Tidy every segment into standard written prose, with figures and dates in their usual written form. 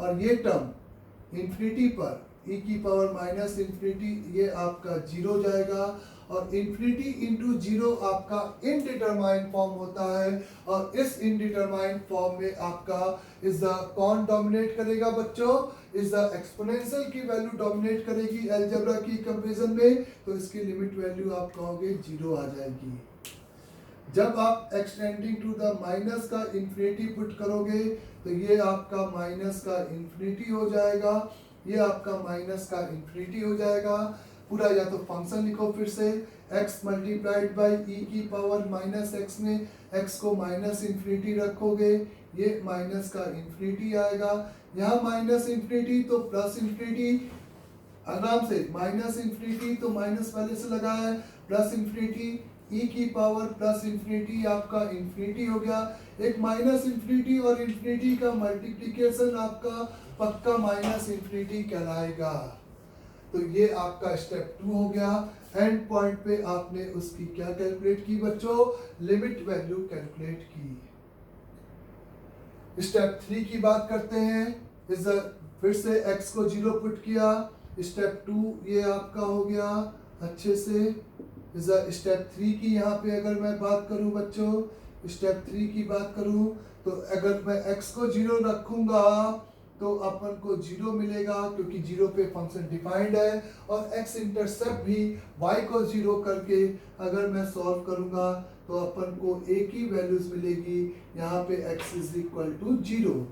और ये term infinity पर e की पावर माइनस इन्फिनिटी ये आपका जीरो जाएगा, और इन्फिनिटी इंटू जीरो आपका इनडिटरमाइंड फॉर्म होता है, और इस इनडिटरमाइंड फॉर्म में आपका इज द कौन डोमिनेट करेगा बच्चों, इज द एक्सपोनेंशियल की वैल्यू डोमिनेट करेगी अलजेब्रा की कंपैरिजन में, तो इसकी लिमिट वैल्यू आप कहोगे जीरो आ जाएगी। जब आप एक्सटेंडिंग टू द माइनस का इन्फिनिटी पुट करोगे तो ये आपका माइनस का इन्फिनिटी हो जाएगा, ये आपका माइनस का इन्फिनिटी हो जाएगा पूरा। या तो फंक्शन लिखो फिर से, x मल्टीप्लाइड बाई ई की पावर माइनस एक्स में x को माइनस इन्फिनिटी रखोगे, ये माइनस का इन्फिनिटी आएगा, यहाँ माइनस इन्फिनिटी तो प्लस इन्फिनिटी, आराम से माइनस इन्फिनिटी तो माइनस पहले से लगा है, प्लस इन्फिनिटी e की पावर प्लस इन्फिनिटी आपका इन्फिनिटी हो गया। एक माइनस इन्फिनिटी और इन्फिनिटी का मल्टीप्लिकेशन आपका पक्का माइनस इन्फिनिटी कहलाएगा। तो ये आपका स्टेप 2 हो गया। एंड पॉइंट पे आपने उसकी क्या कैलकुलेट की बच्चों, लिमिट वैल्यू कैलकुलेट की। स्टेप 3 की बात करते हैं। इस फिर से x को 0 पुट किया, स्टेप 2 ये आपका हो गया अच्छे से। स्टेप 3 की यहाँ पे अगर मैं बात करूं बच्चों, स्टेप 3 की बात करूं तो अगर मैं x को 0 रखूंगा तो अपन को 0 मिलेगा, क्योंकि 0 पे फंक्शन डिफाइंड है, और x इंटरसेप्ट भी y को 0 करके अगर मैं सॉल्व करूंगा तो अपन को एक ही वैल्यूज मिलेगी, यहाँ पे x इज इक्वल टू 0।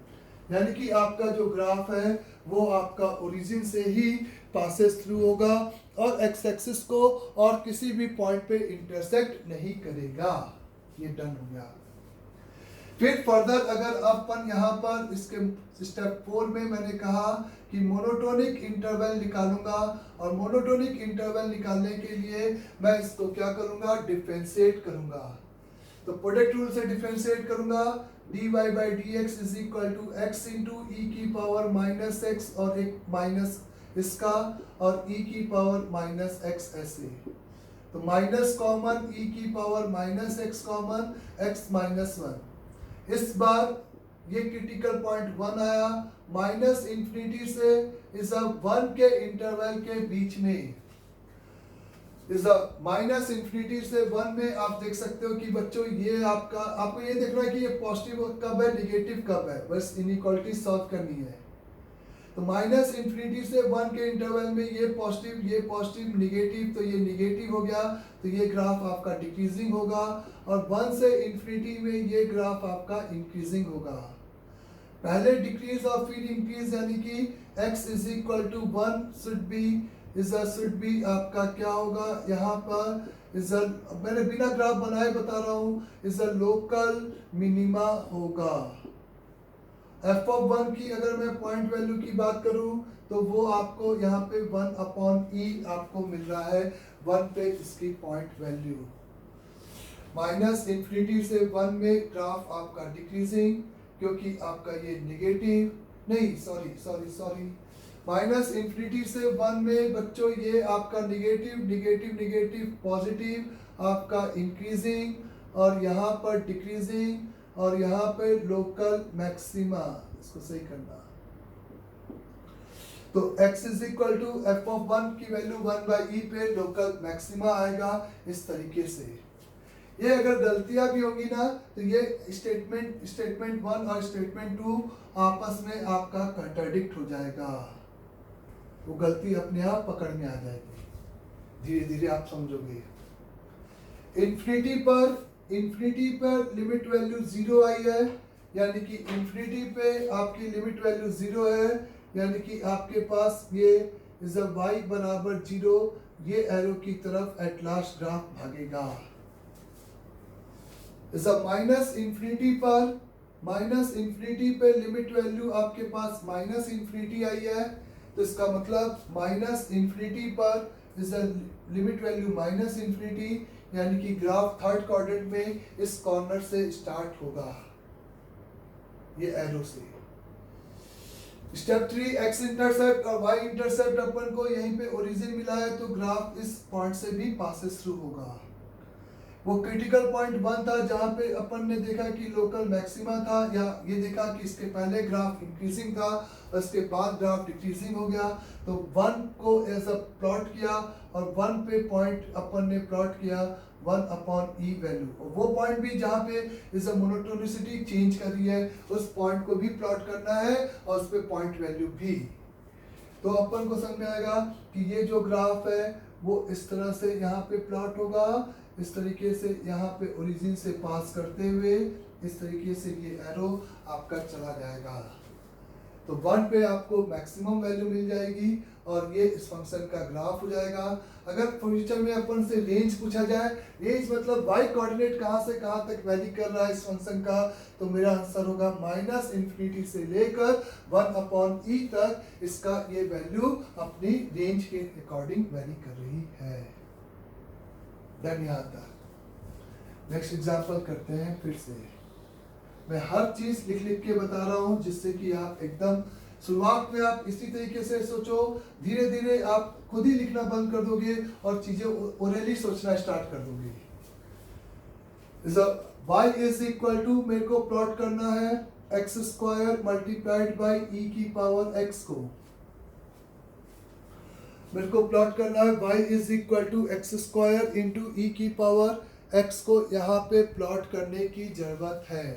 यानी कि आपका जो ग्राफ है वो आपका ओरिजिन से ही पासेस थ्रू होगा और एक्स एक्सिस को और किसी भी पॉइंट पे इंटरसेक्ट नहीं करेगा। ये डन हो गया। फिर फर्दर अगर अपन यहाँ पर इसके स्टेप 4 में मैंने कहा कि मोनोटोनिक इंटरवल निकालूंगा, और मोनोटोनिक इंटरवल निकालने के लिए मैं इसको क्या करूंगा, डिफरेंशिएट करूंगा। तो प्रोडक्ट रूल से डिफरेंशिएट करूंगा, dy by dx is equal to x into E की पावर माइनस एक्स और एक माइनस इसका और e की पावर माइनस एक्स ऐसे। तो माइनस कॉमन e की power minus x common x minus 1। इस बार ये क्रिटिकल पॉइंट 1 आया, माइनस इंफिनिटी से इस 1 के इंटरवल के बीच में, इस माइनस इंफिनिटी से 1 में आप देख सकते हो कि बच्चों ये आपको ये देखना है कि ये पॉजिटिव कब है, नेगेटिव कब है, बस इनइक्वालिटी सॉल्व करनी है। तो माइनस इंफिनिटी से 1 के इंटरवल में ये पॉजिटिव नेगेटिव, तो ये नेगेटिव हो गया, तो ये ग्राफ आपका डिक्रीजिंग होगा, और 1 से इंफिनिटी में ये ग्राफ आपका इंक्रीजिंग होगा। पहले डिक्रीज और फिर इंक्रीज, यानी कि x is equal to 1 should be आपका क्या होगा, यहाँ पर इज मैंने बिना ग्राफ बनाए बता रहा हूँ, इज अ लोकल मिनिमा होगा। f ऑफ 1 की अगर मैं पॉइंट वैल्यू की बात करूं तो वो आपको यहाँ पे 1 अपॉन ई आपको मिल रहा है, 1 पे इसकी पॉइंट वैल्यू। माइनस इंफिनिटी से 1 में ग्राफ आपका डिक्रीजिंग, क्योंकि आपका ये नेगेटिव नहीं सॉरी माइनस इंफिनिटी से 1 में बच्चों ये आपका नेगेटिव पॉजिटिव आपका इंक्रीजिंग, और यहाँ पर डिक्रीजिंग, और यहाँ पे लोकल मैक्सिमा, इसको सही करना। तो x is equal to f of 1 की वैल्यू 1 बाई ई पे लोकल मैक्सिमा आएगा इस तरीके से। ये अगर गलतियां भी होंगी ना तो ये स्टेटमेंट 1 और स्टेटमेंट 2 आपस में आपका कंट्राडिक्ट हो जाएगा, वो गलती अपने आप पकड़ में आ जाएगी, धीरे धीरे आप समझोगे। इन्फिनिटी पर लिमिट वैल्यू 0 आई है, यानी कि इन्फिनिटी पे आपकी लिमिट वैल्यू 0 है, यानी कि आपके पास ये इज अ y बराबर 0, ये एरो की तरफ एट लास्ट ग्राफ भागेगा। इज अ माइनस इन्फिनिटी पे लिमिट वैल्यू आपके पास माइनस इन्फिनिटी आई है, तो इसका मतलब माइनस इन्फिनिटी पर is a limit value minus infinity, यानी कि ग्राफ थर्ड क्वाड्रेंट में इस कॉर्नर से स्टार्ट होगा, ये एरो से। स्टेप 3 x इंटरसेप्ट और y इंटरसेप्ट अपन को यहीं पे ओरिजिन मिला है, तो ग्राफ इस पॉइंट से भी पासेस थ्रू होगा। वो क्रिटिकल पॉइंट 1 था जहां पे अपन ने देखा कि लोकल मैक्सिमा था, या ये देखा कि इसके पहले ग्राफ इंक्रीजिंग था उसके बाद ग्राफ डिक्रीजिंग हो गया, तो 1 को एज अ प्लॉट किया और 1 पे पॉइंट अपन ने प्लॉट किया 1/e वैल्यू, और वो पॉइंट भी जहाँ पे इज अ मोनोटोनिसिटी चेंज कर रही है उस पॉइंट को भी प्लॉट करना है और उस पे पॉइंट वैल्यू भी। तो अपन को समझ में आएगा कि ये जो ग्राफ है वो इस तरह से यहाँ पे प्लॉट होगा, इस तरीके से यहाँ पे ओरिजिन से पास करते हुए इस तरीके से ये एरो आपका चला जाएगा। तो 1 पे आपको मैक्सिमम वैल्यू मिल जाएगी और ये इस फंक्शन का ग्राफ हो जाएगा। अगर फ्यूचर में अपन से रेंज पूछा जाए, रेंज मतलब वाई कोऑर्डिनेट कहाँ से कहाँ तक वैरी कर रहा है इस फंक्शन का, तो मेरा आंसर होगा -∞ से लेकर 1/e तक इसका ये वैल्यू अपनी रेंज के अकॉर्डिंग वैरी कर रही है। धन्यवाद। नेक्स्ट एग्जांपल करते हैं फिर से। मैं हर चीज लिख लिख के बता रहा हूं जिससे कि आप एकदम शुरुआत में आप इसी तरीके से सोचो, धीरे धीरे आप खुद ही लिखना बंद कर दोगे और चीजें ओरली सोचना स्टार्ट कर दोगे। y इज इक्वल टू, मेरे को प्लॉट करना है x² मल्टीप्लाइड बाई e की पावर x को। मेरे को प्लॉट करना है y is equal to x² into e की पावर x को यहाँ पे प्लॉट करने की जरूरत है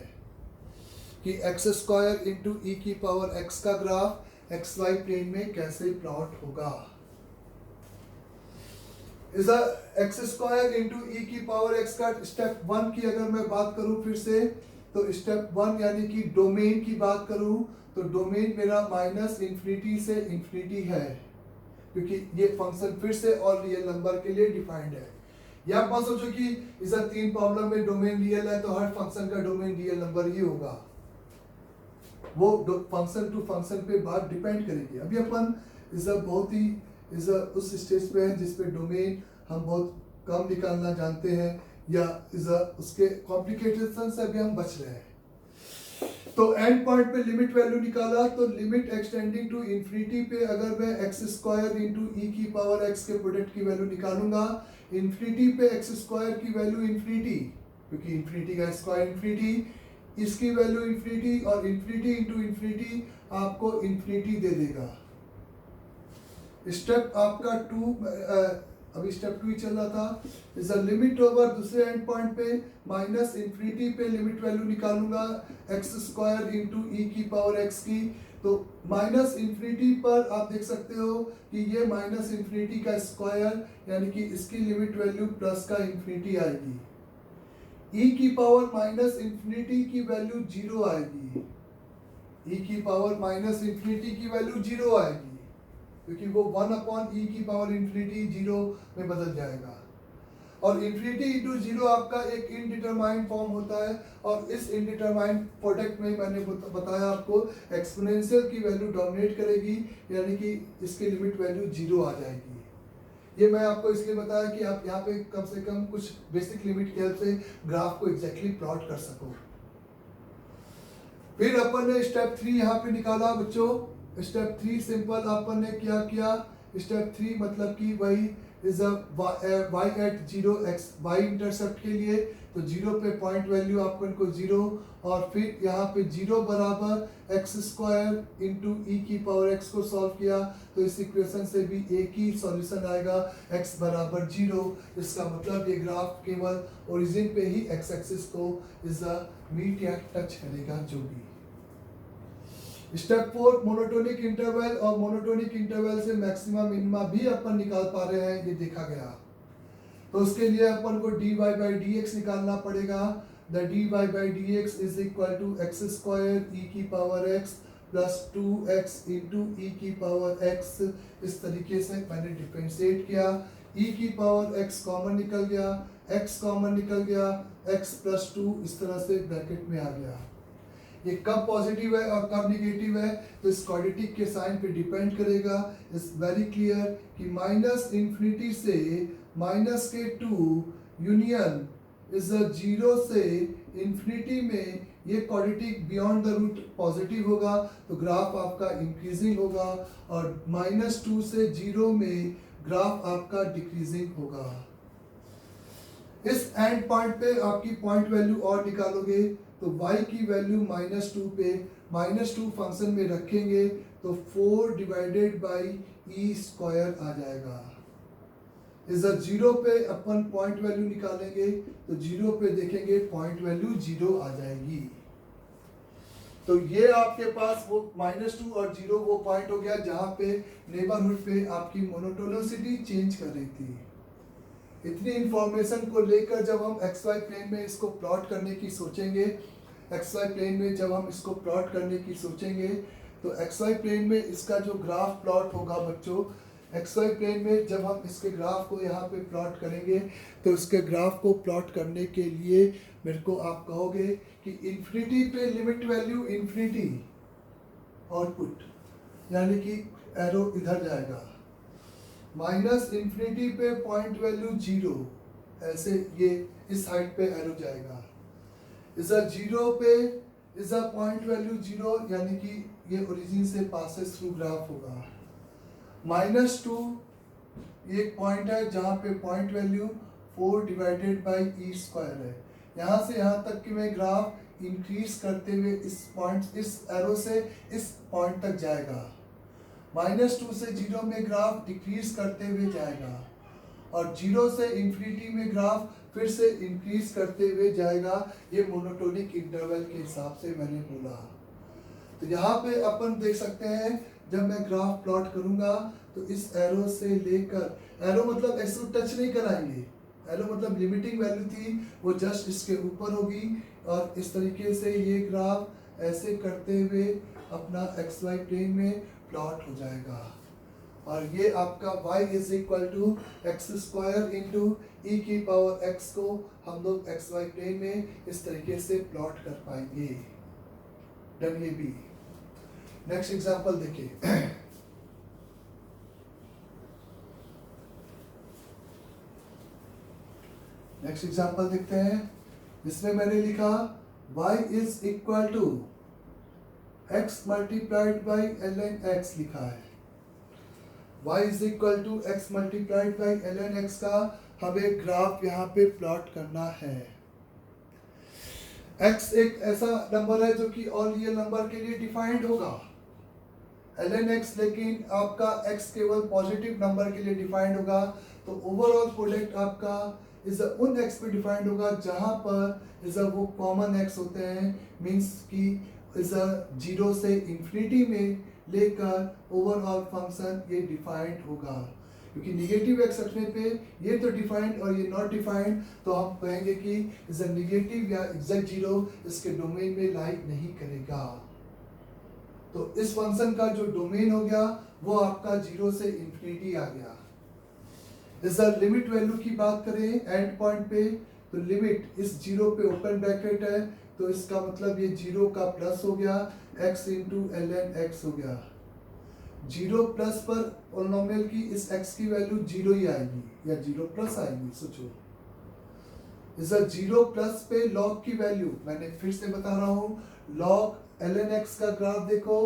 कि x² इंटू e की पावर x का ग्राफ xy प्लेन में कैसे प्लॉट होगा। इस x² इंटू e की पावर x का स्टेप 1 की अगर मैं बात करूं फिर से, तो स्टेप 1 यानी कि डोमेन की बात करूं तो डोमेन मेरा -∞ से इंफिनिटी है, क्योंकि ये फंक्शन फिर से और रियल नंबर के लिए डिफाइंड है। या आप बात सोचो कि इस 3 प्रॉब्लम में डोमेन रियल है तो हर फंक्शन का डोमेन रियल नंबर ही होगा, वो फंक्शन टू फंक्शन पे बात डिपेंड करेगी। अभी अपन बहुत ही उस स्टेज पे है जिसपे डोमेन हम बहुत कम निकालना जानते हैं या उसके कॉम्प्लिकेशन से अभी हम बच रहे हैं। तो एंड पॉइंट पे लिमिट वैल्यू निकाला, तो लिमिट एक्सटेंडिंग टू इंफिनिटी पे अगर मैं x² इंटू e की पावर x के प्रोडक्ट की वैल्यू निकालूंगा, इंफिनिटी पे x² की वैल्यू इंफिनिटी, क्योंकि इंफिनिटी का स्क्वायर इंफिनिटी, इसकी वैल्यू इंफिनिटी और इंफिनिटी इंटू इंफिनिटी आपको इंफिनिटी दे देगा। स्टेप आपका 2 अभी स्टेप 2 ही चल रहा था। इस लिमिट ओवर दूसरे एंड पॉइंट पे -∞ पे लिमिट वैल्यू निकालूंगा x² इंटू e की पावर x की, तो -∞ पर आप देख सकते हो कि ये -∞ का स्क्वायर यानी कि इसकी लिमिट वैल्यू प्लस का इंफिनिटी आएगी। e की पावर -∞ की वैल्यू 0 आएगी, e की पावर -∞ की वैल्यू 0 आएगी, क्योंकि वो 1/e की पावर इंफिनिटी 0 में बदल जाएगा। और इंफिनिटी इंटू 0 आपका एक इनडिटरमाइंड फॉर्म होता है, और इस इनडिटरमाइंड प्रोडक्ट में मैंने बताया आपको एक्सपोनेंशियल की वैल्यू डोमिनेट करेगी, यानी कि इसकी लिमिट वैल्यू 0 आ जाएगी। ये मैं आपको इसलिए बताया कि आप यहाँ पे कम से कम कुछ बेसिक लिमिट की हेल्प से ग्राफ को एग्जैक्टली प्लॉट कर सको। फिर अपन ने स्टेप 3 यहाँ पे निकाला बच्चों। स्टेप 3 सिंपल अपन ने क्या किया, स्टेप 3 मतलब कि वही is y at 0x y intercept के लिए, तो 0 पे पॉइंट वैल्यू आपको इनको 0, और फिर यहाँ पे 0 बराबर x² इंटू e की पावर x को सॉल्व किया, तो इस इक्वेशन से भी एक ही सॉल्यूशन आएगा x बराबर 0। इसका मतलब ये ग्राफ केवल ओरिजिन पे ही x एक्सिस को मीट या टच करेगा जो भी। स्टेप 4 मोनोटोनिक इंटरवल, और मोनोटोनिक इंटरवल से मैक्सिमम मिनिमा भी अपन निकाल पा रहे हैं, ये देखा गया। तो उसके लिए अपन को dy by dx निकालना पड़ेगा। The dy by dx is equal to x² e की power x plus 2x into e की पावर x। इस तरीके से मैंने डिफरेंशिएट किया, e की पावर x कॉमन निकल गया, x कॉमन निकल गया, x प्लस 2 इस तरह से ब्रैकेट में आ गया। ये कब पॉजिटिव है और कब निगेटिव है तो इस क्वाड्रेटिक के साइन पे डिपेंड करेगा। इट्स वेरी क्लियर कि -∞ से -2 यूनियन इज 0 से इंफिनिटी में ये quadratic beyond the root positive होगा, तो ग्राफ आपका इंक्रीजिंग होगा, और -2 से 0 में ग्राफ आपका डिक्रीजिंग होगा। इस एंड पॉइंट पे आपकी पॉइंट वैल्यू और निकालोगे तो y की वैल्यू -2 पे -2 फंक्शन में रखेंगे तो 4 डिवाइडेड बाई ई स्क्वायर आ जाएगा। इस जीरो पे अपन पॉइंट वैल्यू निकालेंगे तो जीरो पे देखेंगे पॉइंट वैल्यू 0 आ जाएगी। तो ये आपके पास वो -2 और 0 वो पॉइंट हो गया जहां पे नेबरहुड पे आपकी मोनोटोनिसिटी चेंज कर रही थी। इतनी इंफॉर्मेशन को लेकर जब हम XY प्लेन में इसको प्लॉट करने की सोचेंगे, XY प्लेन में जब हम इसको प्लॉट करने की सोचेंगे तो XY प्लेन में इसका जो ग्राफ प्लॉट होगा बच्चों, XY प्लेन में जब हम इसके ग्राफ को यहाँ पे प्लॉट करेंगे तो इसके ग्राफ को प्लॉट करने के लिए मेरे को आप कहोगे कि इन्फिनिटी पे लिमिट वैल्यू इन्फिनिटी आउटपुट, यानी कि एरो इधर जाएगा, माइनस इन्फिनिटी पे पॉइंट वैल्यू 0, ऐसे ये इस हाइट पे एरो जाएगा। इस 0 पे इस पॉइंट वैल्यू 0, यानी कि ये ओरिजिन से पासेस थ्रू ग्राफ होगा। -2 ये एक पॉइंट है जहाँ पे point value 4 divided by E square है। यहाँ से यहाँ तक कि मैं ग्राफ इंक्रीज करते हुए इस पॉइंट, इस एरो से इस पॉइंट तक जाएगा। -2 से 0 में ग्राफ डिक्रीज करते हुए जाएगा और 0 से इन्फिनिटी में ग्राफ फिर से इंक्रीज करते हुए जाएगा। ये मोनोटोनिक इंटरवल के हिसाब से मैंने बोला। तो यहाँ पे अपन देख सकते हैं जब मैं ग्राफ प्लॉट करूंगा तो इस एरो से लेकर, एरो मतलब ऐसे टच नहीं कराएंगे, एरो मतलब लिमिटिंग वैल्यू थी वो जस्ट इसके ऊपर होगी और इस तरीके से ये ग्राफ ऐसे करते हुए अपना XY प्लेन में प्लॉट हो जाएगा। और ये आपका y is equal to x square into E की पावर x को हम लोग XY प्लेन में इस तरीके से प्लॉट कर पाएंगे। डन। ये भी नेक्स्ट एग्जांपल देखिए। नेक्स्ट एग्जांपल देखते हैं। इसमें मैंने लिखा y is equal to x multiplied by ln x लिखा है। y is equal to x multiplied by ln x का हमें ग्राफ यहाँ पे प्लॉट करना है। x एक ऐसा नंबर है जो कि ऑल रियल नंबर के लिए डिफाइंड होगा। ln x लेकिन आपका x केवल पॉजिटिव नंबर के लिए डिफाइंड होगा। तो ओवरऑल प्रोडक्ट आपका इस उन x पे डिफाइंड होगा जहां पर इस वो कॉमन x होते हैं, मींस कि इस 0 से इंफिनिटी में लेकर ओवरऑल फंक्शन ये डिफाइंड होगा। क्योंकि निगेटिव x रखने पे ये तो डिफाइंड और ये नॉट डिफाइंड, तो हम कहेंगे कि इस नेगेटिव या एग्जैक्ट 0 इसके डोमेन में लाई नहीं करेगा। तो इस फंक्शन का जो डोमेन हो गया वो आपका 0 से इंफिनिटी आ गया। इस लिमिट वैल्यू की बात करें एंड पॉइंट पे, तो लिमिट इस 0 पे ओपन ब्रैकेट है, तो इसका मतलब ये 0 का प्लस हो गया, x इंटू ln x हो गया। 0 प्लस पर पॉलिनोमियल की इस x की वैल्यू 0 ही आएगी या 0 प्लस आएगी। सोचो इस 0 प्लस पे log की वैल्यू, मैंने फिर से बता रहा हूँ, log ln x का ग्राफ देखो,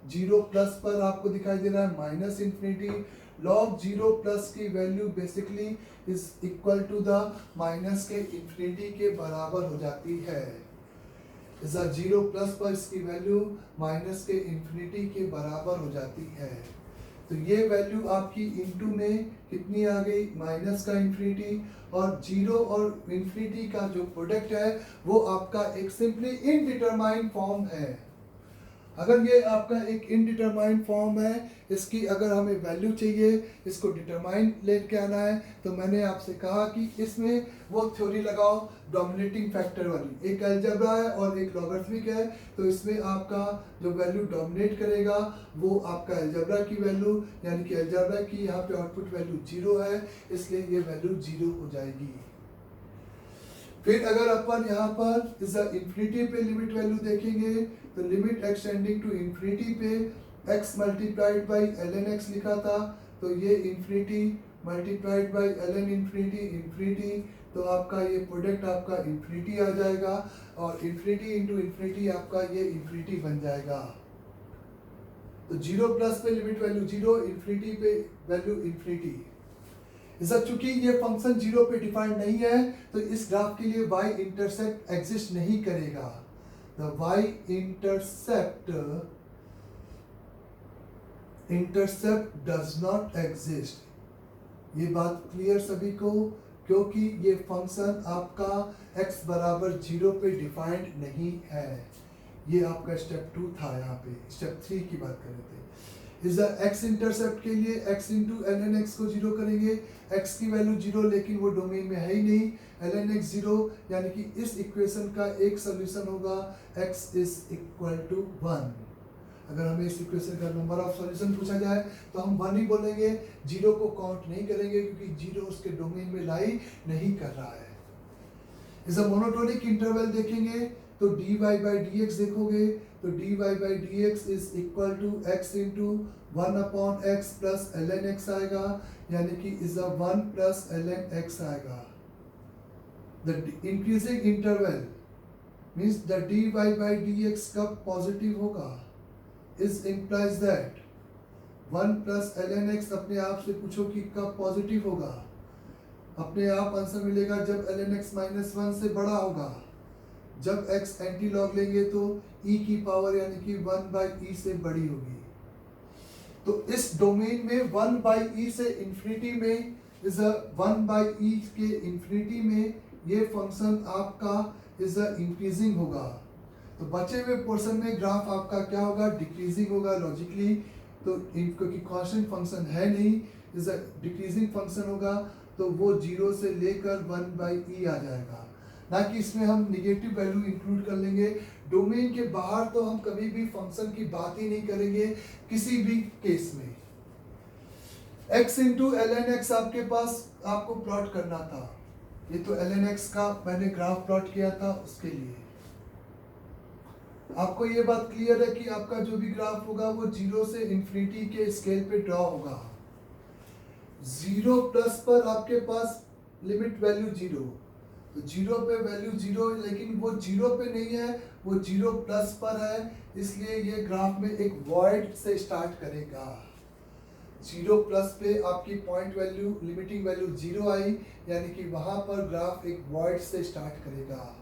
0 प्लस पर आपको दिखाई दे रहा है माइनस इंफिनिटी। log 0 प्लस की value basically is equal to the minus के इंफिनिटी के बराबर हो जाती है। इस 0 प्लस पर इसकी वैल्यू माइनस के इंफिनिटी के बराबर हो जाती है। तो ये वैल्यू आपकी इनटू में कितनी आ गई, माइनस का इंफिनिटी, और 0 और इंफिनिटी का जो प्रोडक्ट है वो आपका एक सिंपली इनडिटरमाइंड फॉर्म है। अगर ये आपका एक इनडिटरमाइंड फॉर्म है, इसकी अगर हमें वैल्यू चाहिए, इसको डिटरमाइन लेके आना है, तो मैंने आपसे कहा कि इसमें वो थ्योरी लगाओ डोमिनेटिंग फैक्टर वाली। एक अलजेब्रा है और एक लॉगरिथमिक है, तो इसमें आपका जो वैल्यू डोमिनेट करेगा वो आपका अलजेब्रा की वैल्यू, यानी कि अलजेब्रा की यहाँ पे आउटपुट वैल्यू 0 है, इसलिए ये वैल्यू 0 हो जाएगी। फिर अगर अपन यहाँ पर इस इंफिनिटी पे लिमिट वैल्यू देखेंगे, तो लिमिट एक्सटेंडिंग टू इंफिनिटी पे x multiplied by ln x लिखा था, तो ये infinity multiplied by ln infinity, तो आपका ये प्रोडक्ट आपका इंफिनिटी आ जाएगा, और इंफिनिटी इंटू इंफिनिटी आपका ये इंफिनिटी बन जाएगा। तो 0 प्लस पे लिमिट वैल्यू 0, इंफिनिटी पे वैल्यू इंफिनिटी। चूंकि ये फंक्शन 0 पे डिफाइंड नहीं है, तो इस ग्राफ के लिए y इंटरसेप्ट एग्जिस्ट नहीं करेगा। The y intercept intercept does not exist. ये बात क्लियर सभी को, क्योंकि ये फंक्शन आपका x बराबर 0 पे डिफाइंड नहीं है। ये आपका स्टेप 2 था, यहाँ पे स्टेप 3 की बात कर रहे थे। इस x इंटरसेप्ट के लिए x इंटू ln x को 0 करेंगे, x की वैल्यू 0 लेकिन वो डोमेन में है ही नहीं, ln x 0, यानी कि इस इक्वेशन का एक सोल्यूशन होगा x इज इक्वल टू 1। अगर हमें इस इक्वेशन का नंबर ऑफ सॉल्यूशन पूछा जाए तो हम 1 ही बोलेंगे, 0 को काउंट नहीं करेंगे क्योंकि 0 उसके डोमेन में लाई नहीं कर रहा है। इस मोनोटोनिक इंटरवल देखेंगे तो dy by dx देखोगे तो dy by dx is equal to x into 1 upon x plus ln x आएगा, यानी कि इज 1 प्लस ln x आएगा। The increasing interval means the dy by dx कब पॉजिटिव होगा, is implies that 1 plus ln x अपने आप से पूछो कि कब पॉजिटिव होगा, अपने आप आंसर मिलेगा जब ln x माइनस 1 से बड़ा होगा। जब x एंटी लॉग लेंगे तो e की पावर यानी कि 1 बाई e से बड़ी होगी। तो इस डोमेन में 1 बाई e से इंफिनिटी में इज 1 बाई e के इंफिनिटी में ये फंक्शन आपका इज इंक्रीजिंग होगा। तो बचे हुए पोर्शन में ग्राफ आपका क्या होगा, डिक्रीजिंग होगा लॉजिकली। तो क्योंकि कांस्टेंट फंक्शन है नहीं, इज डिक्रीजिंग फंक्शन होगा, तो वो 0 से लेकर 1 बाई e आ जाएगा। ना कि इसमें हम निगेटिव वैल्यू इंक्लूड कर लेंगे। डोमेन के बाहर तो हम कभी भी फंक्शन की बात ही नहीं करेंगे किसी भी केस में। x इंटू ln x आपके पास आपको प्लॉट करना था, ये तो ln x का मैंने ग्राफ प्लॉट किया था, उसके लिए आपको ये बात क्लियर है कि आपका जो भी ग्राफ होगा वो 0 से इंफिनिटी के स्केल पे ड्रॉ होगा। 0 प्लस पर आपके पास लिमिट वैल्यू 0, तो 0 पे वैल्यू 0, लेकिन वो 0 पे नहीं है, वो 0 प्लस पर है, इसलिए ये ग्राफ में एक वॉइड से स्टार्ट करेगा। 0 प्लस पे आपकी पॉइंट वैल्यू लिमिटिंग वैल्यू 0 आई, यानी कि वहां पर ग्राफ एक वॉइड से स्टार्ट करेगा।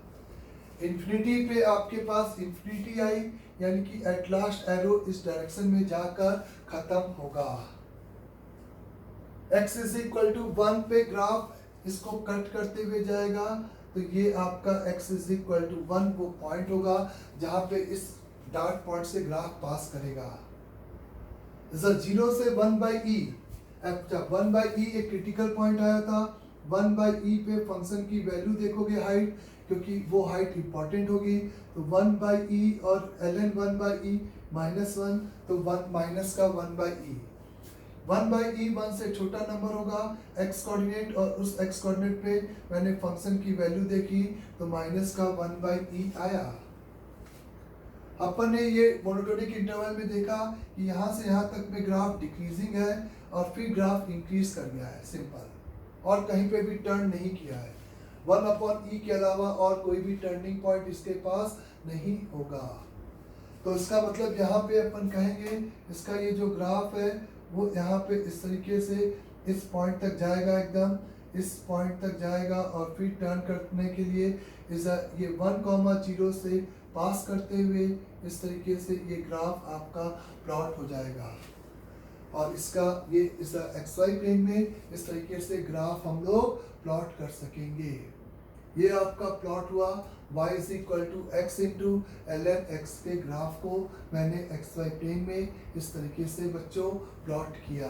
इंफिनिटी पे आपके पास इंफिनिटी आई, यानी कि एट लास्ट एरो इस डायरेक्शन में जाकर खत्म होगा। x इज इक्वल टू 1 पे ग्राफ इसको कट करते हुए जाएगा, तो ये आपका x इज इक्वल टू 1 वो पॉइंट होगा जहां पे इस डार्ट पॉइंट से ग्राफ पास करेगा। 0 से 1 बाई ई, 1 बाई ई एक क्रिटिकल पॉइंट आया था। 1 बाई ई पे फंक्शन की वैल्यू देखोगे हाइट, क्योंकि वो हाइट इंपॉर्टेंट होगी, तो 1 बाई ई और ln 1 बाई ई माइनस 1, तो 1 माइनस का 1 बाई ई। 1 बाई ई 1 से छोटा नंबर होगा x कोऑर्डिनेट, और उस x कोऑर्डिनेट पे मैंने फंक्शन की वैल्यू देखी तो माइनस का 1 बाई ई आया। अपन ने ये मोनोटोनिक इंटरवल में देखा कि यहाँ से यहाँ तक में ग्राफ डिक्रीजिंग है और फिर ग्राफ इंक्रीज कर गया है, सिंपल, और कहीं पे भी टर्न नहीं किया है। 1 अपॉन ई के अलावा और कोई भी टर्निंग पॉइंट इसके पास नहीं होगा। तो इसका मतलब यहाँ पे अपन कहेंगे इसका ये जो ग्राफ है वो यहाँ पे इस तरीके से इस पॉइंट तक जाएगा, एकदम इस पॉइंट तक जाएगा, और फिर टर्न करने के लिए ये 1,0 से पास करते हुए इस तरीके से ये ग्राफ आपका प्लॉट हो जाएगा। और इसका ये इस XY प्लेन में इस तरीके से ग्राफ हम लोग प्लॉट कर सकेंगे। ये आपका प्लॉट हुआ y is equal to x into ln x के ग्राफ को मैंने XY प्लेन में इस तरीके से बच्चों प्लॉट किया।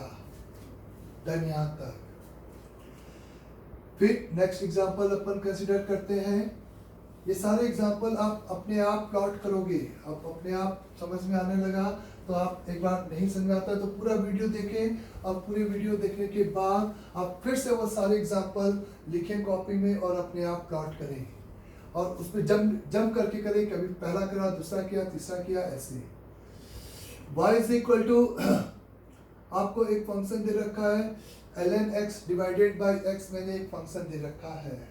डन यहाँ तक। फिर नेक्स्ट एग्जांपल अपन कंसीडर करते हैं। ये सारे एग्जांपल आप अपने आप प्लॉट करोगे, अब अपने आप समझ में आने लगा तो आप एक बार नहीं समझ आता तो पूरा वीडियो देखें, और पूरी वीडियो देखने के बाद आप फिर से वो सारे एग्जांपल लिखें कॉपी में और अपने आप प्लॉट करें, और उसमें जंप करके करें, कभी पहला करा, दूसरा किया, तीसरा किया, ऐसे। y इज इक्वल टू आपको एक फंक्शन दे रखा है ln x divided by x, मैंने एक फंक्शन दे रखा है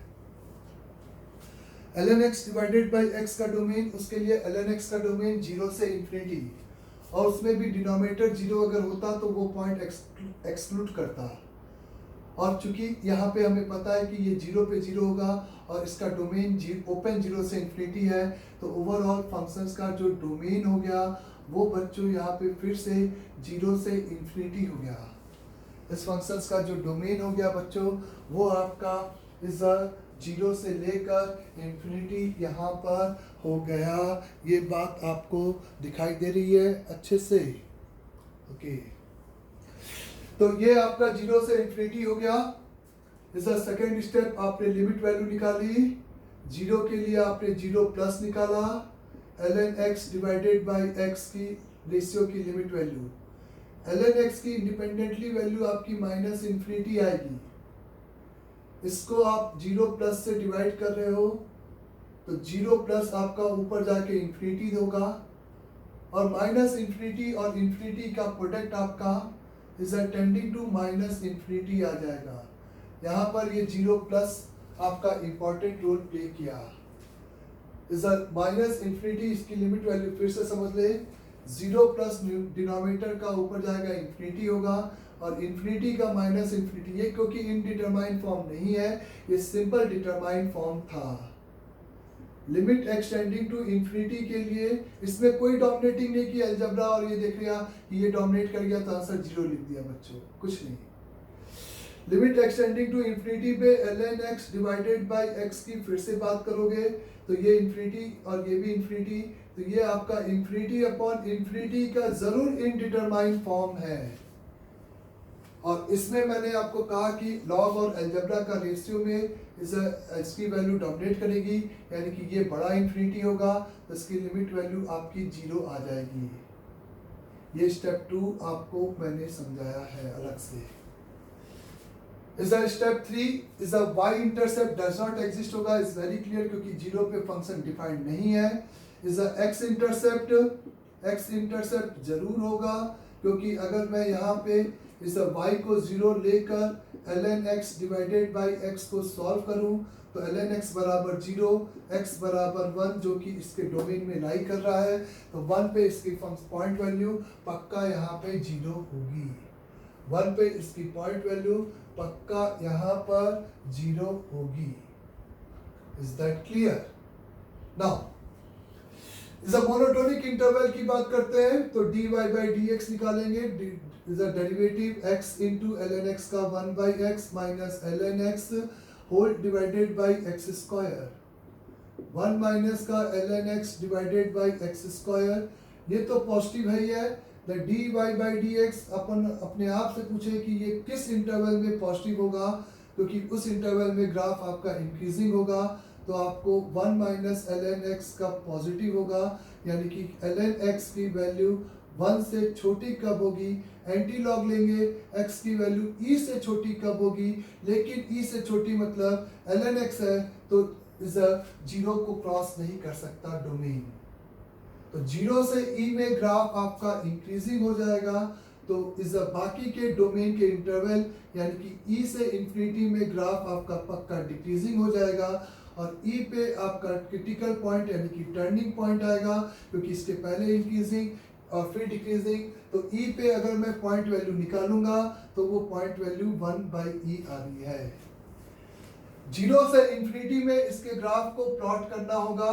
ln x divided by x का डोमेन, उसके लिए ln x का डोमेन 0 से इंफिनिटी, और उसमें भी डिनोमिनेटर 0 अगर होता तो वो पॉइंट एक्सक्लूड करता, और चूंकि यहाँ पे हमें पता है कि ये 0 पे 0 होगा और इसका डोमेन ओपन 0 से इंफिनिटी है, तो ओवरऑल फंक्शंस का जो डोमेन हो गया वो बच्चों यहाँ पे फिर से 0 से इन्फिनिटी हो गया। इस फंक्शंस का जो डोमेन हो गया बच्चों वो आपका इज 0 से लेकर इन्फिनिटी यहाँ पर हो गया। ये बात आपको दिखाई दे रही है अच्छे से? ओके, तो ये आपका 0 से इन्फिनिटी हो गया। इस सेकेंड स्टेप आपने लिमिट वैल्यू निकाली, 0 के लिए आपने 0 प्लस निकाला, ln x divided by x की रेशियो की लिमिट वैल्यू। ln x की इंडिपेंडेंटली वैल्यू आपकी माइनस इन्फिनिटी आएगी। इसको आप 0 प्लस से डिवाइड कर रहे हो तो 0 प्लस आपका ऊपर जाके इन्फिनिटी होगा और माइनस इन्फिनिटी और इन्फिनिटी का प्रोडक्ट आपका is tending to minus infinity आ जाएगा। यहाँ पर ये 0 प्लस आपका इंपॉर्टेंट रोल प्ले किया। इज माइनस इन्फिनिटी, इसकी लिमिट वैल्यू फिर से समझ ले, 0 प्लस डिनोमिनेटर का ऊपर जाएगा इन्फिनिटी होगा और इन्फिनिटी का माइनस इन्फिनिटी। ये क्योंकि इनडिटरमाइंड फॉर्म नहीं है, ये सिंपल डिटरमाइंड फॉर्म था। लिमिट एक्सटेंडिंग टू इन्फिनिटी के लिए इसमें कोई डोमिनेटिंग नहीं किया अलजेब्रा और ये देख लिया कि ये डोमिनेट कर गया तो आंसर 0 लिख दिया बच्चों, कुछ नहीं। लिमिट एक्सटेंडिंग टू इन्फिनिटी पे ln x divided by x की फिर से बात करोगे तो ये इन्फिनिटी और ये भी इन्फिनिटी, तो ये आपका इन्फिनिटी अपॉन इन्फिनिटी का जरूर इनडिटरमाइंड फॉर्म है। और इसमें मैंने आपको कहा कि लॉग और अलजेब्रा का रेशियो में इसकी वैल्यू डोमिनेट करेगी, यानी कि ये बड़ा इन्फिनिटी होगा तो इसकी लिमिट वैल्यू आपकी 0 आ जाएगी। ये स्टेप 2 आपको मैंने समझाया है अलग से। Is step 3 is y intercept does not exist होगा, इज वेरी क्लियर क्योंकि 0 पे फंक्शन डिफाइंड नहीं है। इज x इंटरसेप्ट जरूर होगा क्योंकि अगर मैं यहाँ पे इस y को 0 लेकर ln x divided by x को सॉल्व करूं तो ln x बराबर 0, x बराबर 1 जो कि इसके डोमेन में लाई कर रहा है, तो 1 पे इसकी पॉइंट वैल्यू पक्का यहाँ पे 0 होगी। 1 पे इसकी पॉइंट वैल्यू पक्का यहाँ पर 0 होगी। Is that clear? Now is monotonic interval की बात करते हैं तो dy by dx निकालेंगे। Is derivative x into ln x का 1 by x minus ln x whole divided by x square, 1 minus का ln x divided by x square. ये तो पॉजिटिव है ही है। द dy by dx अपन अपने आप से पूछे कि ये किस इंटरवल में पॉजिटिव होगा, क्योंकि उस इंटरवल में ग्राफ आपका इंक्रीजिंग होगा तो आपको 1 माइनस ln x का पॉजिटिव होगा, यानी कि ln x की वैल्यू 1 से छोटी कब होगी। एंटी लॉग लेंगे, x की वैल्यू e से छोटी कब होगी, लेकिन e से छोटी मतलब ln x है तो इस 0 को क्रॉस नहीं कर सकता डोमेन। तो 0 से e में ग्राफ आपका इंक्रीजिंग हो जाएगा तो इस बाकी के डोमेन के इंटरवल यानी कि e से इंफिनिटी में ग्राफ आपका पक्का डिक्रीजिंग हो जाएगा और e पे आपका क्रिटिकल पॉइंट यानी कि टर्निंग पॉइंट आएगा, क्योंकि इसके पहले इंक्रीजिंग और फिर डिक्रीजिंग। तो e पे अगर मैं पॉइंट वैल्यू निकालूंगा तो वो पॉइंट वैल्यू 1 by e आ रही है। 0 से इंफिनिटी में इसके ग्राफ को प्लॉट करना होगा,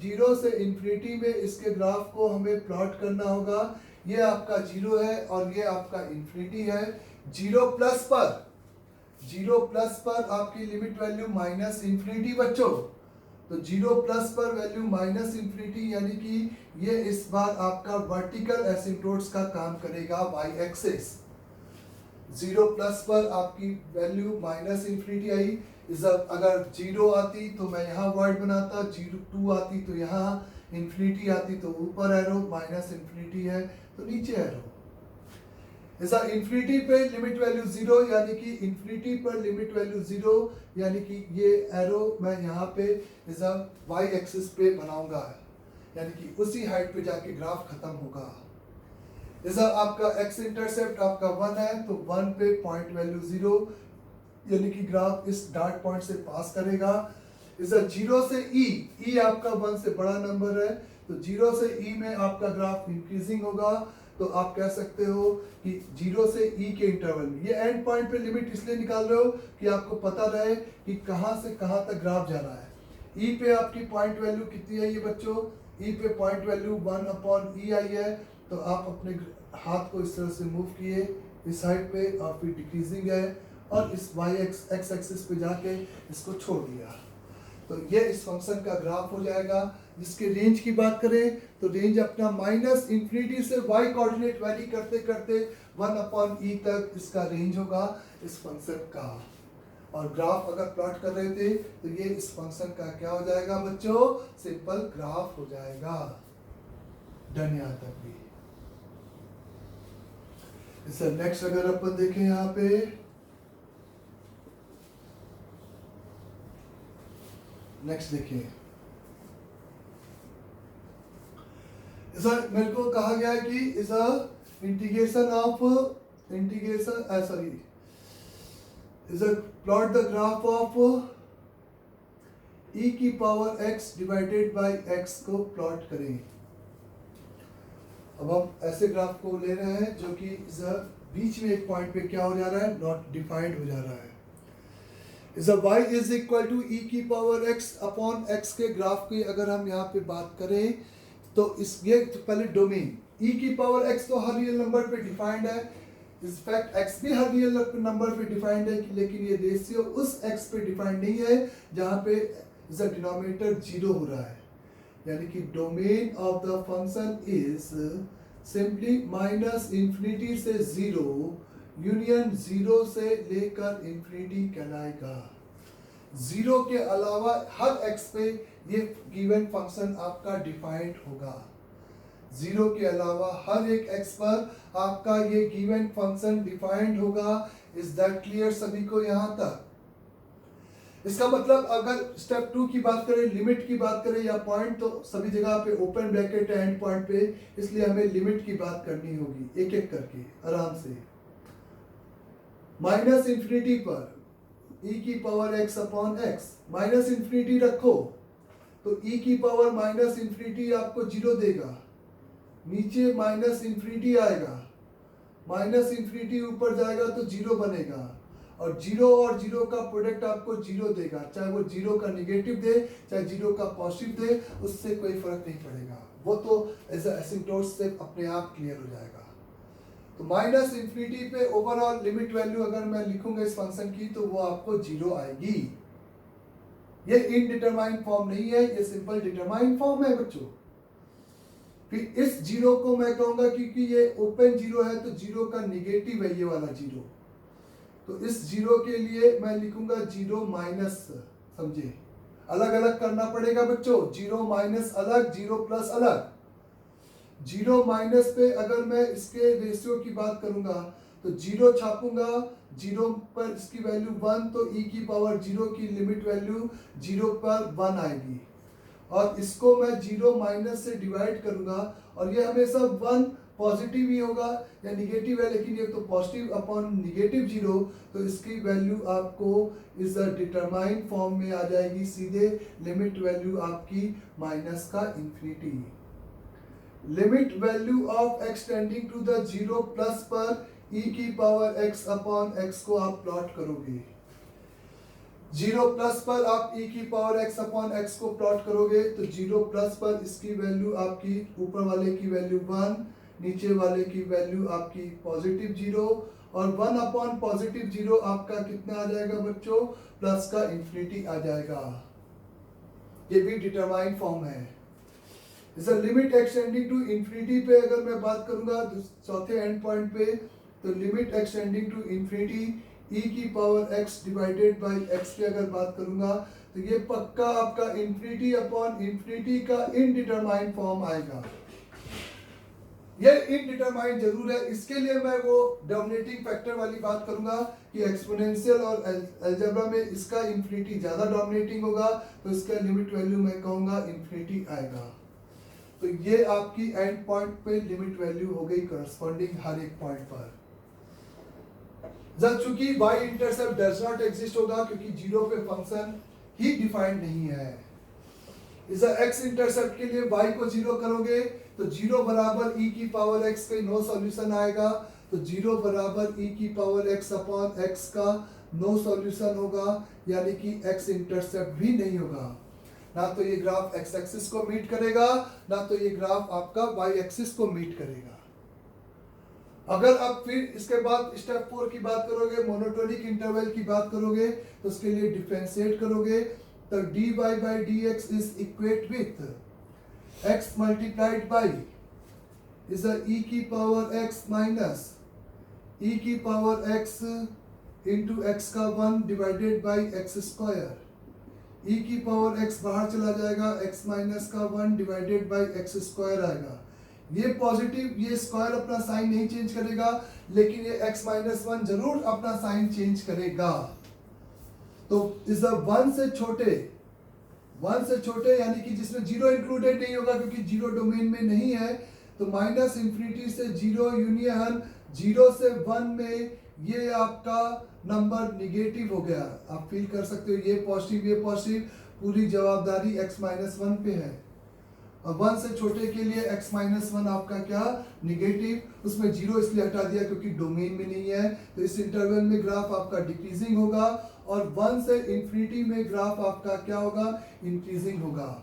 0 से इंफिनिटी में इसके ग्राफ को हमें प्लॉट करना होगा। ये आपका 0 है और ये आपका इंफिनिटी है। 0 प्लस पर आपकी लिमिट वैल्यू माइनस इंफिनिटी बच्चों, तो 0 प्लस पर वैल्यू माइनस इंफिनिटी यानी कि ये इस बार आपका वर्टिकल एसिम्प्टोट्स का काम करेगा y एक्सिस। 0 प्लस पर आपकी वैल्यू माइनस इंफिनिटी आई, अगर 0 आती तो मैं यहाँ वर्ड बनाता, 2 आती तो यहाँ इंफिनिटी आती तो ऊपर एरो, माइनस इंफिनिटी है तो नीचे एरो। ऐसा इंफिनिटी पे लिमिट वैल्यू 0 यानी कि इंफिनिटी पर लिमिट वैल्यू 0 यानी कि ये एरो मैं यहाँ पे ऐसा y एक्सिस पे बनाऊंगा, यानी कि उसी हाइट पे जाके ग्राफ खत्म होगा। ऐसा आपका x इंटरसेप्ट आपका 1 है तो 1 पे पॉइंट वैल्यू 0 यानी कि ग्राफ इस डार्ट पॉइंट से पास करेगा। इसे 0 से e आपका 1 से बड़ा नंबर है तो 0 से e में आपका ग्राफ इंक्रीजिंग होगा। तो आप कह सकते हो कि 0 से e के इंटरवल में ये एंड पॉइंट पे लिमिट इसलिए निकाल रहे हो कि आपको पता रहे कि कहां से कहां तक ग्राफ जा रहा है। e पे आपकी पॉइंट वैल्यू कितनी है ये बच्चों, ई पे पॉइंट वैल्यू 1/e आई है, तो आप अपने हाथ को इस तरह से मूव किए इस साइड पे और फिर डिक्रीजिंग है और इस एक्स एक्सिस पे जाके इसको छोड़ दिया। तो ये इस फंक्शन का ग्राफ हो जाएगा। जिसके रेंज की बात करें तो रेंज अपना माइनस इंफिनिटी से वाई कोऑर्डिनेट वैरी करते करते 1/e तक इसका रेंज होगा इस फंक्शन का। और ग्राफ अगर प्लॉट कर रहे थे तो ये इस फंक्शन का क्या हो जाएगा बच्चों, सिंपल ग्राफ हो जाएगा। डन यहाँ तक भी। इससे नेक्स्ट अगर अपन देखें यहाँ पे नेक्स्ट देखिए, मेरे को कहा गया है कि is a integration of is a plot the graph of e की power x divided by x को प्लॉट करें। अब हम ऐसे ग्राफ को ले रहे हैं जो कि बीच में एक पॉइंट पे क्या हो जा रहा है, नॉट डिफाइंड हो जा रहा है। Is y is equal to e की पावर x अपॉन x के ग्राफ की अगर हम यहाँ पे बात करें तो इस ये तो पहले डोमेन e की पावर x तो हर रियल नंबर पे डिफाइंड है, इस फैक्ट x भी हर रियल नंबर पे डिफाइंड है, लेकिन ये रेशियो उस x पे डिफाइंड नहीं है जहाँ पे डिनोमिनेटर 0 हो रहा है। यानी कि domain of the function is simply minus infinity से 0 यूनियन 0 से लेकर इंफिनिटी कहलाएगा। 0 के अलावा हर x पे ये गिवन फंक्शन आपका डिफाइंड होगा। 0 के अलावा हर एक x पर आपका ये गिवन फंक्शन डिफाइंड होगा। इज दैट क्लियर सभी को यहाँ तक? इसका मतलब अगर स्टेप 2 की बात करें, लिमिट की बात करें या पॉइंट, तो सभी जगह पे ओपन ब्रैकेट है एंड पॉइंट पे, इसलिए हमें लिमिट की बात करनी होगी एक एक करके आराम से। माइनस इंफिनिटी पर e की power x upon x, minus infinity रखो तो e की पावर माइनस इंफिनिटी आपको 0 देगा, नीचे माइनस इंफिनिटी आएगा, माइनस इंफिनिटी ऊपर जाएगा तो 0 बनेगा, और 0 और 0 का प्रोडक्ट आपको 0 देगा। चाहे वो 0 का निगेटिव दे चाहे 0 का पॉजिटिव दे, उससे कोई फर्क नहीं पड़ेगा, वो तो एज एसिम्पटोट से अपने आप क्लियर हो जाएगा। तो माइनस इंफिनिटी पे ओवरऑल लिमिट वैल्यू अगर मैं लिखूंगा इस फंक्शन की तो वो आपको 0 आएगी। ये इनडिटरमाइंड फॉर्म नहीं है, ये सिंपल डिटरमाइंड फॉर्म है बच्चों। फिर इस 0 को मैं कहूंगा क्योंकि ये ओपन 0 है तो 0 का निगेटिव है ये वाला 0, तो इस 0 के लिए मैं लिखूंगा 0 माइनस, समझे, अलग अलग करना पड़ेगा बच्चों, 0 माइनस अलग, 0 प्लस अलग। 0 माइनस पे अगर मैं इसके रेशियो की बात करूंगा तो 0 छापूंगा, 0 पर इसकी वैल्यू 1 तो e की पावर 0 की लिमिट वैल्यू 0 पर 1 आएगी, और इसको मैं 0 माइनस से डिवाइड करूंगा, और ये हमेशा 1 पॉजिटिव ही होगा या निगेटिव है, लेकिन ये तो पॉजिटिव अपॉन निगेटिव 0, तो इसकी वैल्यू आपको इस डिटरमाइंड फॉर्म में आ जाएगी सीधे, लिमिट वैल्यू आपकी माइनस का infinity. Limit value of x tending to the 0 plus पर e की पावर x अपॉन x को आप प्लॉट करोगे। 0 प्लस पर आप e की पावर x अपॉन x को प्लॉट करोगे तो 0 प्लस पर इसकी वैल्यू आपकी ऊपर वाले की वैल्यू 1, नीचे वाले की वैल्यू आपकी पॉजिटिव 0, और 1 अपॉन पॉजिटिव 0 आपका कितना आ जाएगा बच्चों, प्लस का इंफिनिटी आ जाएगा। ये भी डिटरमाइंड फॉर्म है। इस लिमिट एक्सटेंडिंग टू इंफिनिटी पे अगर मैं बात करूंगा तो चौथे एंड पॉइंट पे, तो limit extending to infinity e की power x divided by x की अगर बात करूंगा तो ये पक्का आपका इंफिनिटी अपॉन इंफिनिटी का इनडिटरमाइंड फॉर्म आएगा। ये इनडिटरमाइंड जरूर है, इसके लिए मैं वो डोमिनेटिंग फैक्टर वाली बात करूंगा कि एक्सपोनेंशियल और अलजेब्रा में इसका इंफिनिटी ज्यादा डोमिनेटिंग होगा, तो इसका लिमिट वैल्यू मैं कहूंगा इंफिनिटी आएगा। तो ये आपकी एंड पॉइंट पे लिमिट वैल्यू हो गई करस्पॉन्डिंग हर एक पॉइंट पर। जब चूंकि y intercept does not exist होगा क्योंकि 0 पे फंक्शन ही डिफाइंड नहीं है। इस x इंटरसेप्ट के लिए y को 0 करोगे तो 0 बराबर e की पावर x का नो सॉल्यूशन आएगा, तो 0 बराबर e की पावर x अपॉन x का नो सॉल्यूशन होगा, यानी कि x इंटरसेप्ट भी नहीं होगा। ना तो ये ग्राफ एक्स एक्सिस को मीट करेगा, ना तो ये ग्राफ आपका वाई एक्सिस को मीट करेगा। अगर आप फिर इसके बाद स्टेप 4 की बात करोगे, मोनोटोनिक इंटरवल की बात करोगे, तो उसके लिए डिफरेंशिएट करोगे, तो dy by dx is equate with x multiplied by is a e की पावर x minus e की पावर x into x का 1 divided by x square। e की पावर x बाहर चला जाएगा, x माइनस का 1 डिवाइडेड बाई x स्क्वायर आएगा। ये पॉजिटिव, ये स्क्वायर अपना साइन नहीं चेंज करेगा, लेकिन ये x माइनस 1 जरूर अपना साइन चेंज करेगा। तो इस 1 से छोटे यानी कि जिसमें जीरो इंक्लूडेड नहीं होगा क्योंकि जीरो डोमेन में नहीं है, तो माइनस इंफिनिटी से जीरो यूनियन 0 से 1 में ये आपका नंबर निगेटिव हो गया। आप फील कर सकते हो, ये पॉजिटिव, पूरी जवाबदारी x माइनस 1 पे है। और 1 से छोटे के लिए x माइनस 1 आपका क्या निगेटिव, उसमें जीरो इसलिए हटा दिया क्योंकि डोमेन में नहीं है। तो इस इंटरवल में ग्राफ आपका डिक्रीजिंग होगा और 1 से इंफिनिटी में ग्राफ आपका क्या होगा, इंक्रीजिंग होगा।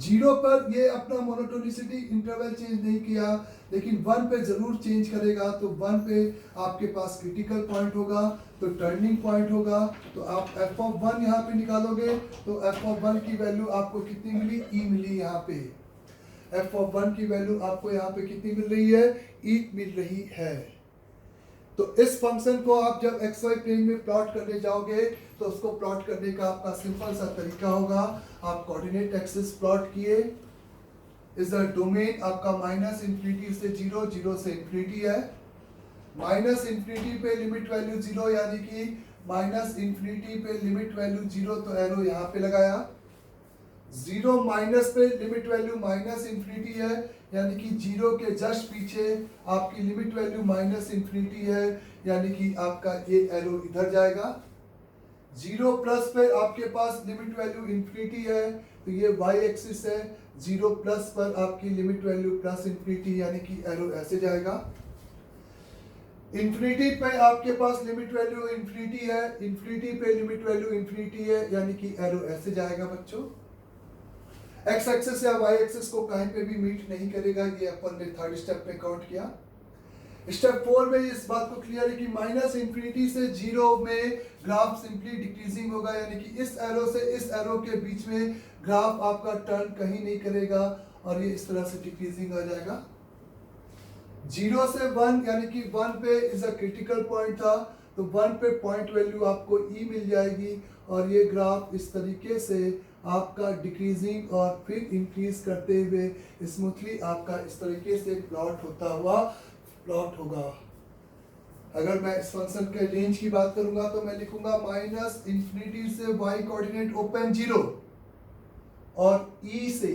0 पर ये अपना मोनोटोनिसिटी इंटरवल चेंज नहीं किया, लेकिन 1 पे जरूर चेंज करेगा। तो 1 पे आपके पास क्रिटिकल पॉइंट होगा, तो टर्निंग पॉइंट होगा। तो आप f(1) यहाँ पे निकालोगे, तो f(1) की वैल्यू आपको कितनी मिली, e मिली। यहाँ पे f(1) की वैल्यू आपको यहाँ पे कितनी मिल रही है, e मिल रही है। तो इस फंक्शन को आप जब एक्स वाई प्लेन में प्लॉट करने जाओगे, तो उसको प्लॉट करने का आपका सिंपल सा तरीका होगा, आप कोऑर्डिनेट एक्सिस प्लॉट किए, इस डोमेन आपका माइनस इंफिनिटी से 0 से इंफिनिटी है। माइनस इंफिनिटी पे लिमिट वैल्यू 0 यानी कि माइनस इंफिनिटी पे लिमिट वैल्यू 0, तो एरो यहाँ पे लगाया। 0 माइनस पे लिमिट वैल्यू माइनस इंफिनिटी है, यानी कि 0 के जस्ट पीछे आपकी लिमिट वैल्यू माइनस इंफिनिटी है, यानी कि आपका ये एरो इधर जाएगा। 0 प्लस पे आपके पास लिमिट वैल्यू इंफिनिटी है, तो ये वाई एक्सिस है। 0 प्लस पर आपकी लिमिट वैल्यू प्लस इंफिनिटी, यानी कि एरो ऐसे जाएगा। इंफिनिटी पे आपके पास लिमिट वैल्यू इंफिनिटी है, इंफिनिटी पे लिमिट वैल्यू इंफिनिटी है, यानी कि एरो ऐसे जाएगा बच्चों। एक्स एक्सिस या वाई एक्सिस को कहीं पे भी मीट नहीं करेगा, ये अपन ने थर्ड स्टेप में काउंट किया। स्टेप 4 में इस बात को क्लियर है कि माइनस इंफिनिटी से 0 में ग्राफ सिंपली डिक्रीजिंग होगा, यानी कि इस एरो से इस एरो के बीच में ग्राफ आपका टर्न कहीं नहीं करेगा और ये इस तरह से डिक्रीजिंग हो जाएगा। 0 से 1 यानी कि 1 पे इज अ क्रिटिकल पॉइंट था, तो 1 पे पॉइंट वैल्यू आपको e मिल जाएगी और ये ग्राफ इस तरीके से आपका डिक्रीजिंग और फिर इंक्रीज करते हुए स्मूथली आपका इस तरीके से प्लॉट होगा। अगर मैं इस फंक्शन के रेंज की बात करूंगा तो मैं लिखूंगा माइनस इंफिनिटी से y कोऑर्डिनेट ओपन 0 और e से